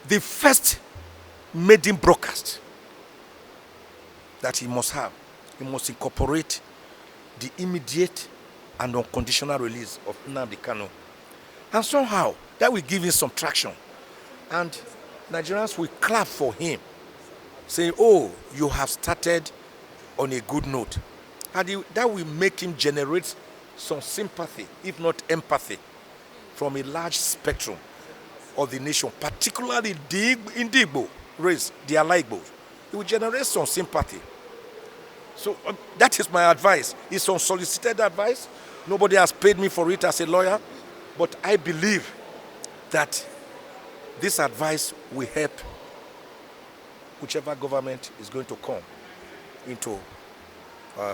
the first maiden broadcast that he must have, he must incorporate the immediate and unconditional release of Nnamdi Kanu. And somehow, that will give him some traction. And Nigerians will clap for him, saying, oh, you have started on a good note. And that will make him generate some sympathy, if not empathy, from a large spectrum of the nation, particularly in the Igbo race, the Igbos. It will generate some sympathy. So that is my advice. It's unsolicited advice. Nobody has paid me for it as a lawyer, but I believe that this advice will help whichever government is going to come into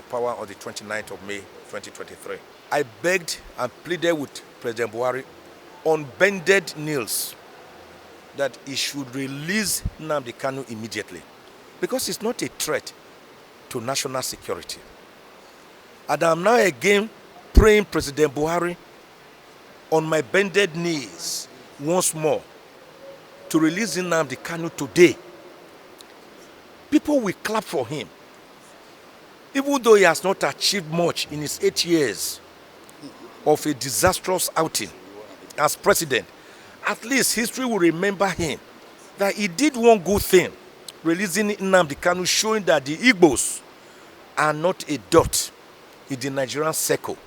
power on the 29th of May, 2023. I begged and pleaded with President Buhari on bended knees that he should release Nnamdi Kanu immediately, because it's not a threat to national security. And I'm now again praying President Buhari on my bended knees once more to release Nnamdi Kanu today. People will clap for him. Even though he has not achieved much in his 8 years of a disastrous outing as president, at least history will remember him that he did one good thing, releasing Nnamdi Kanu, showing that the Igbos are not a dot in the Nigerian circle.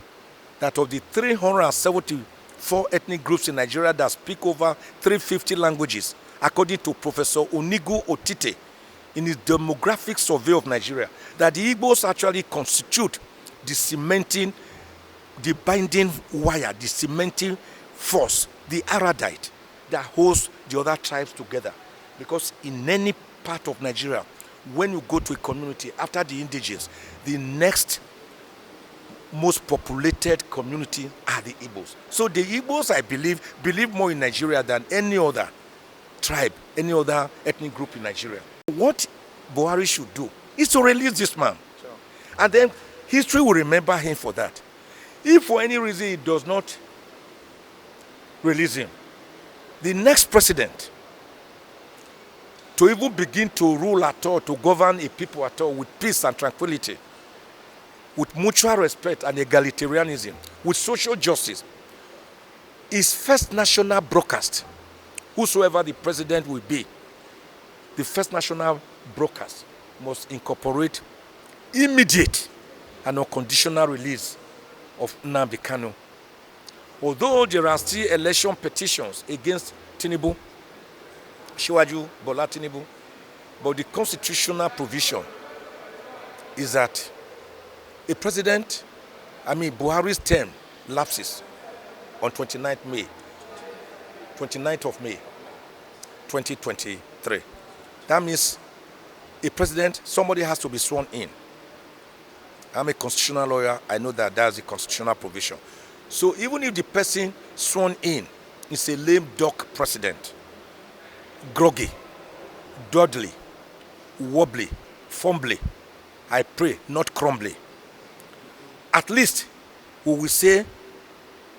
That of the 374 ethnic groups in Nigeria that speak over 350 languages, according to Professor Onigu Otite, in his demographic survey of Nigeria, that the Igbos actually constitute the cementing, the binding wire, the cementing force, the erudite that holds the other tribes together. Because in any part of Nigeria, when you go to a community after the indigenous, the next most populated community are the Igbos. So the Igbos, I believe more in Nigeria than any other tribe, any other ethnic group in Nigeria. What Buhari should do is to release this man. Sure. And then history will remember him for that. If for any reason he does not release him, the next president to even begin to rule at all, to govern a people at all with peace and tranquility, with mutual respect and egalitarianism, with social justice, is first national broadcast, whosoever the president will be. The first national broadcast must incorporate immediate and unconditional release of Nnamdi Kanu. Although there are still election petitions against Tinubu, Shiwaju Bola Tinubu, but the constitutional provision is that a president, Buhari's term lapses on 29th of May, 2023. That means a president, somebody has to be sworn in. I'm a constitutional lawyer. I know that that's the constitutional provision. So even if the person sworn in is a lame duck president, groggy, dawdly, wobbly, fumbly, I pray, not crumbly, at least we will say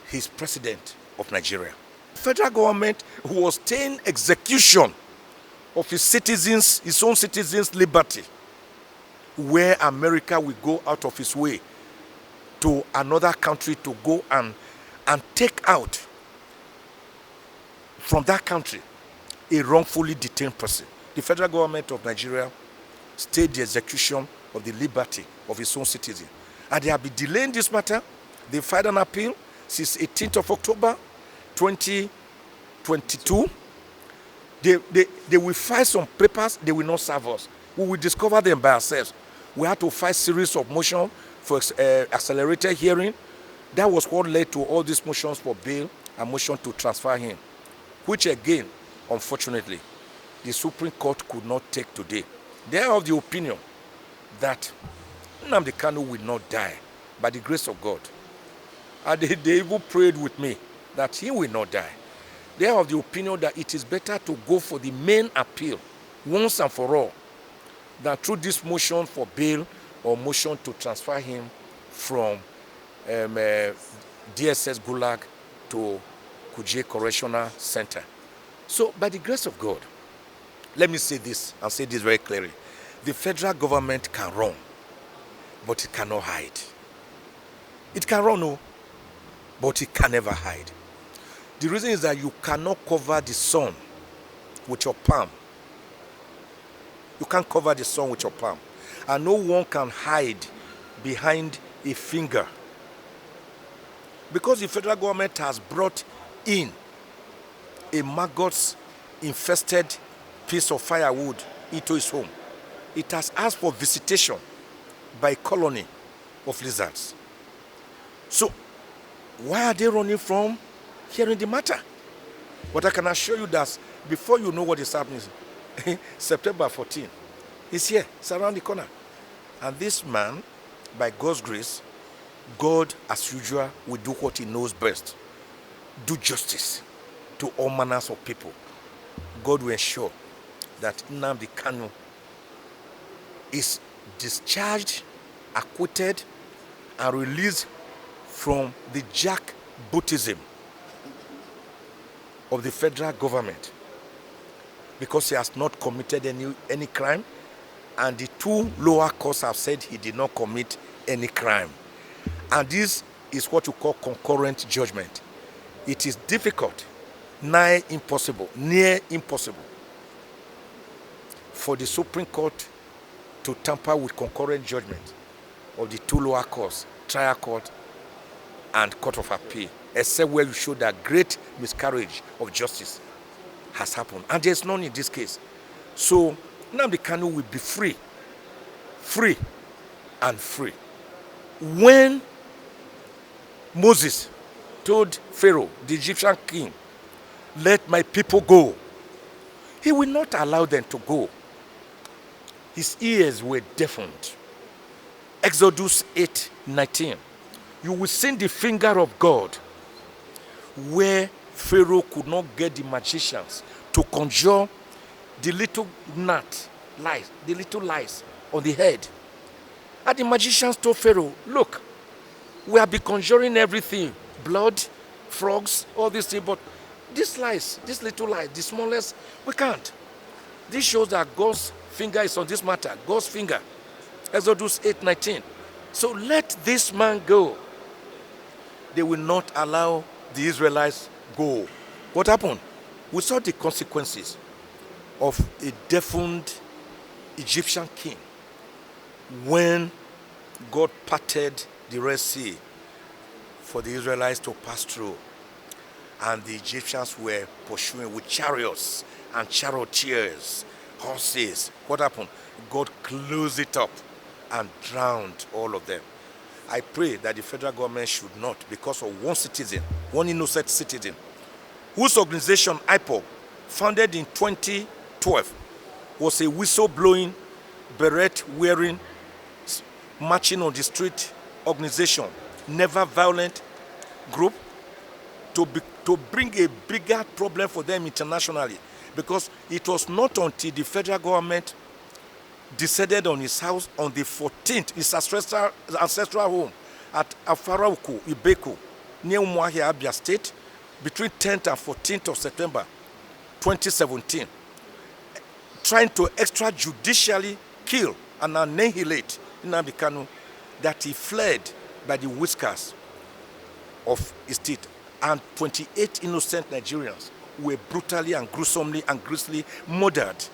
he's president of Nigeria. The federal government was staying execution of his citizens, his own citizens' liberty, where America will go out of its way to another country to go and take out from that country a wrongfully detained person. The federal government of Nigeria stayed the execution of the liberty of its own citizens. And they have been delaying this matter. They filed an appeal since 18th of October, 2022. They will file some papers, they will not serve us. We will discover them by ourselves. We had to file a series of motions for accelerated hearing. That was what led to all these motions for bail and motion to transfer him, which again, unfortunately, the Supreme Court could not take today. They are of the opinion that Nnamdi Kanu will not die by the grace of God. And they even prayed with me that he will not die. They are of the opinion that it is better to go for the main appeal once and for all than through this motion for bail or motion to transfer him from DSS Gulag to Kuje Correctional Center. So by the grace of God, let me say this and say this very clearly. The federal government can run, but it cannot hide. It can run, no, but it can never hide. The reason is that you cannot cover the sun with your palm. You can't cover the sun with your palm. And no one can hide behind a finger. Because the federal government has brought in a maggots-infested piece of firewood into its home. It has asked for visitation by a colony of lizards. So, why are they running from hearing the matter? But I can assure you that before you know what is happening, September 14 is here, it's around the corner. And this man, by God's grace, God, as usual, will do what he knows best. Do justice to all manners of people. God will ensure that Nnamdi Kanu is discharged, acquitted, and released from the jackbootism of the federal government, because he has not committed any crime, and the two lower courts have said he did not commit any crime. And this is what you call concurrent judgment. It is difficult, near impossible, for the Supreme Court to tamper with concurrent judgment of the two lower courts, trial court and court of appeal, except where you show that great miscarriage of justice has happened. And there's none in this case. So Nnamdi Kanu will be free and free. When Moses told Pharaoh, the Egyptian king, let my people go, he will not allow them to go. His ears were deafened. Exodus 8:19. You will see the finger of God where Pharaoh could not get the magicians to conjure the little gnat lice, the little lice on the head. And the magicians told Pharaoh, look, we have been conjuring everything, blood, frogs, all these things, but this lice, this little lice, the smallest, we can't. This shows that God's finger is on this matter, God's finger. Exodus 8:19. So let this man go. They will not allow the Israelites go. What happened? We saw the consequences of a deafened Egyptian king when God parted the Red Sea for the Israelites to pass through, and the Egyptians were pursuing with chariots and charioteers, horses. What happened? God closed it up and drowned all of them. I pray that the federal government should not, because of one citizen, one innocent citizen, whose organization, IPOB, founded in 2012, was a whistleblowing, beret-wearing, marching on the street organization, never violent group, to bring a bigger problem for them internationally. Because it was not until the federal government decided on his house on the 14th, his ancestral home at Afarauku, Ibeku, near Umuahia, Abia State, between 10th and 14th of September 2017, trying to extrajudicially kill and annihilate Nnamdi Kanu, that he fled by the whiskers of his teeth. And 28 innocent Nigerians were brutally and gruesomely and grisly murdered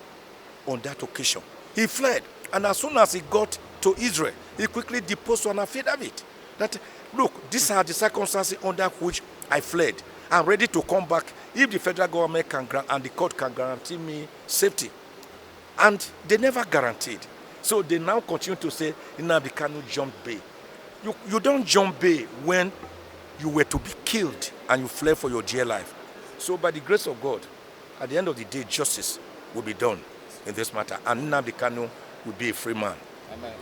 on that occasion. He fled, and as soon as he got to Israel, he quickly deposed an affidavit that, look, these are the circumstances under which I fled. I'm ready to come back if the federal government can grant and the court can guarantee me safety. And they never guaranteed. So they now continue to say, Nnamdi Kanu jumped bail. You don't jump bail when you were to be killed and you fled for your dear life. So by the grace of God, at the end of the day, justice will be done in this matter, and Nnamdi Kanu will be a free man. Amen.